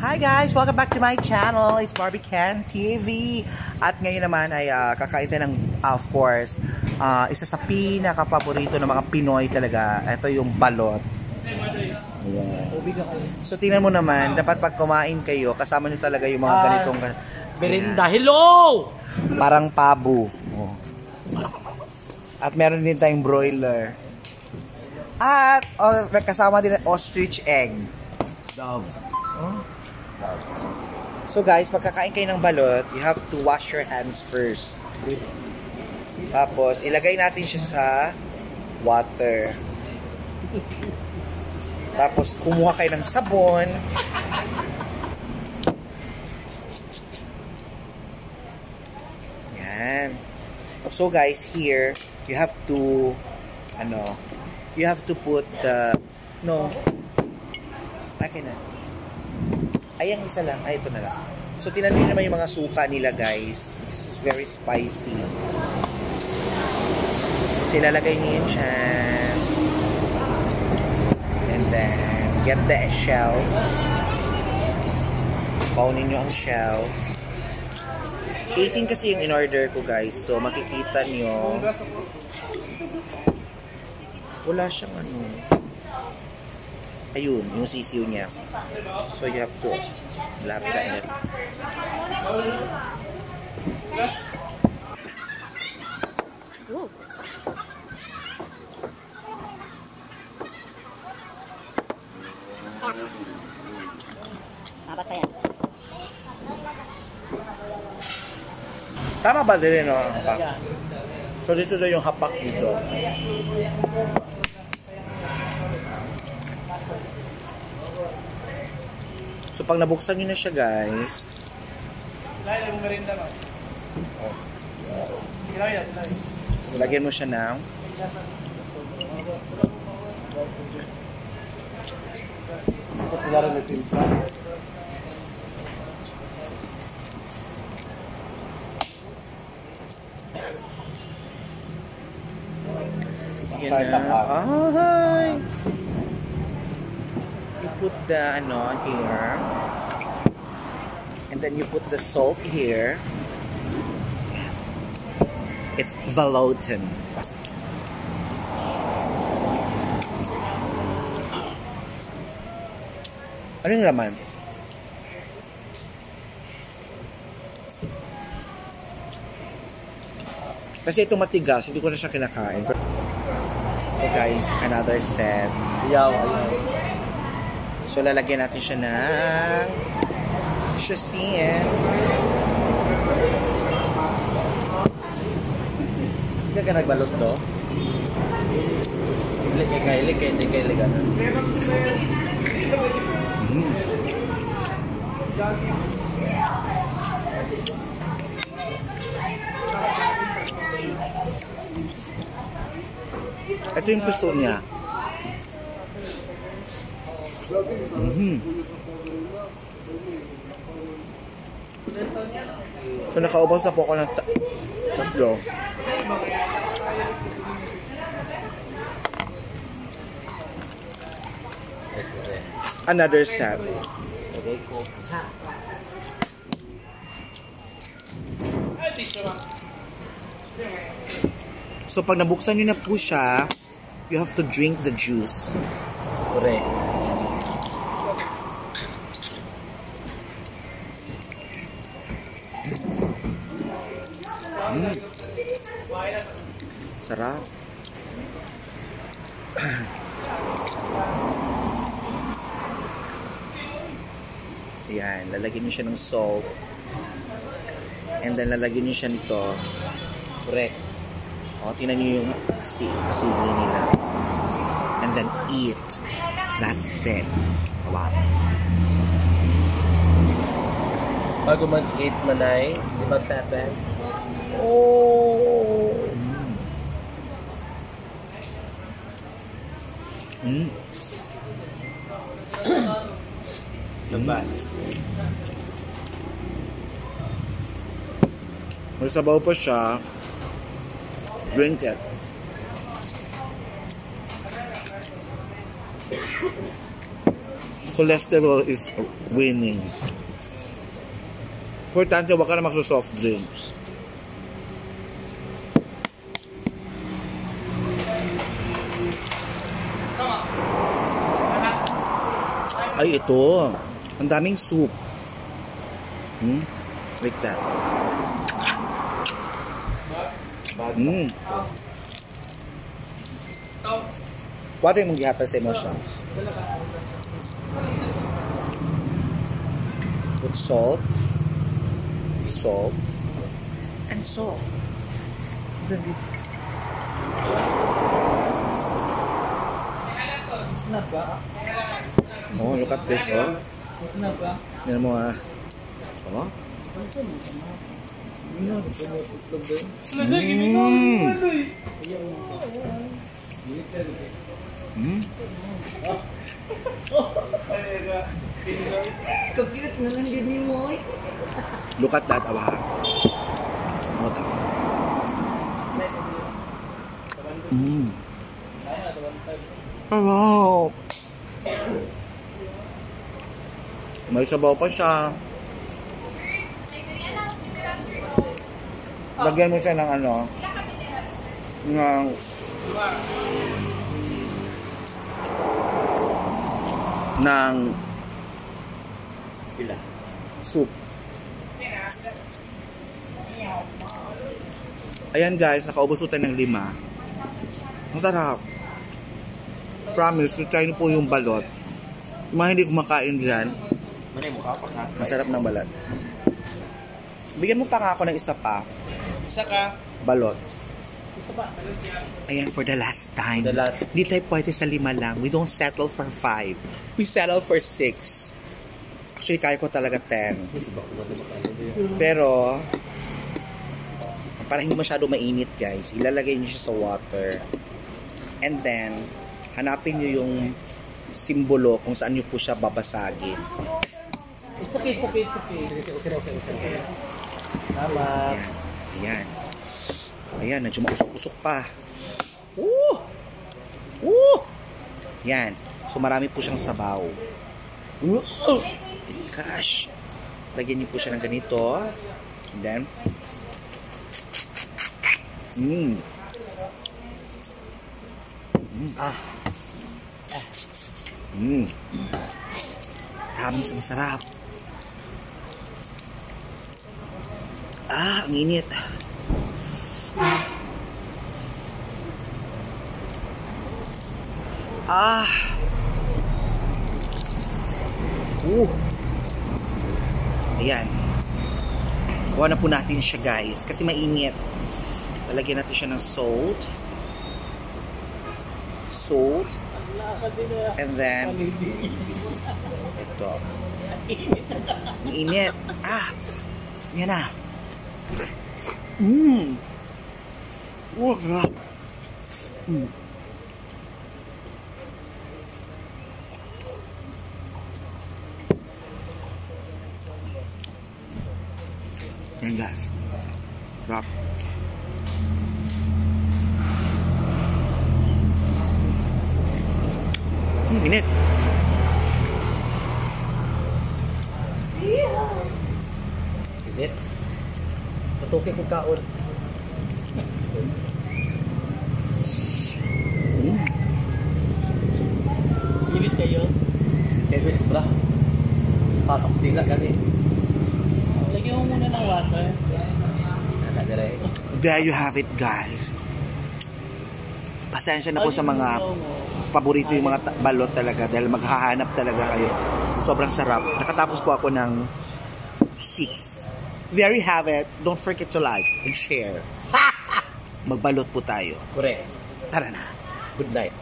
Hi guys! Welcome back to my channel. It's Barbie Can TV. At ngayon naman ay kakain tayo ng, of course, isa sa pinaka-paborito ng mga Pinoy talaga. Ito yung balot. Ayan. So tingnan mo naman, dapat pag kumain kayo, kasama nyo talaga yung mga ganitong merinda. Hello! Parang pabo. Oh. At meron din tayong broiler. At kasama din ang ostrich egg. Dove. Oh. So guys, pagkakain kayo ng balot, you have to wash your hands first. Tapos, ilagay natin siya sa water. Tapos, kumuha kayo ng sabon. Yan. So guys, here, you have to, you have to put the, akin na. Ay, ang isa lang. Ay, ito na lang. So, tinan nyo naman yung mga suka nila, guys. It's very spicy. So, ilalagay nyo yun dyan. And then, get the shells. Paunin nyo ang shell. 18 kasi yung in-order ko, guys. So, makikita nyo. Wala siyang ayun, yung sisiw niya. So you have to lap that in. Dapat kaya. Tama ba din no? Hapak? So dito daw yung hapak dito. So pag nabuksan nyo na siya, guys, lagyan mo siya ng ay, you put the here, and then you put the salt here. It's velouté. Ano yung laman? Kasi ito matigas, hindi ko na siya kinakain. So guys, another set. So lalagyan natin siya ng chassin. Hindi ka nagbalot to? Hindi kay liga. Ito yung gusto niya. So nakaubos na po ako ng tatlo. Another set. So pag nabuksan nyo na po siya, you have to drink the juice. Correct. Sarap. Yan, lalagyan niyo siya ng salt. And then lalagyan niyo siya nito. Correct. O, tingnan niyo yung sili nila. And then eat. That's it. Wow. Bago mag-eat manay, di ba 7? Oh. Diba? May sabaw pa siya. Drink it. cholesterol is winning. Importante, huwag ka na magso-soft drinks. Ay, ito. Ang daming soup. Like that. What yung mong gihatag sa emotions? With salt, and salt. Oh, look at this, oh. Yan mo, ah. Oh. Kapit na lang din mo. Look at that, awa. Mota. Wow. May sabaw pa siya. Lagyan mo siya ng ano, ng soup. Ayan guys, nakaubos po tayo ng 5. Ang sarap. Promise, try niyo po yung balot. Yung mga hindi kumakain dyan, masarap ng balat. Bigyan mo pa nga ako ng isa pa. Isa ka. Balot. Ayan, for the last time. Hindi tayo pwede sa 5 lang. We don't settle for 5. We settle for 6. Actually, kaya ko talaga 10. Pero, para hindi masyado mainit guys, ilalagay niyo siya sa water. And then, hanapin niyo yung simbolo kung saan niyo po siya babasagin. It's okay. Okay. Tama. Ayan. Ayan, medyo mausok-usok pa. Yan. So, marami po siyang sabaw. Gosh. Lagyan niyo po siya ng ganito. And then, Maraming sa masarap. Ang init. Ayan. Kuha na po natin siya guys. Kasi mainit. Lalagyan natin siya ng salt. And then ito. Mainit. Yan na. Sarap. Yan guys. Sarap. Init. Init. Patukin ko kaon. Init kayo? Kaya sobra. Pasok din na kami. Lagyan mo muna ng water. There you have it guys. Pasensya na po sa mga paborito yung mga balot talaga dahil maghahanap talaga kayo. Sobrang sarap. Nakatapos po ako ng 6. There you have it. Don't forget to like and share. Magbalot po tayo. Correct. Tara na. Good night.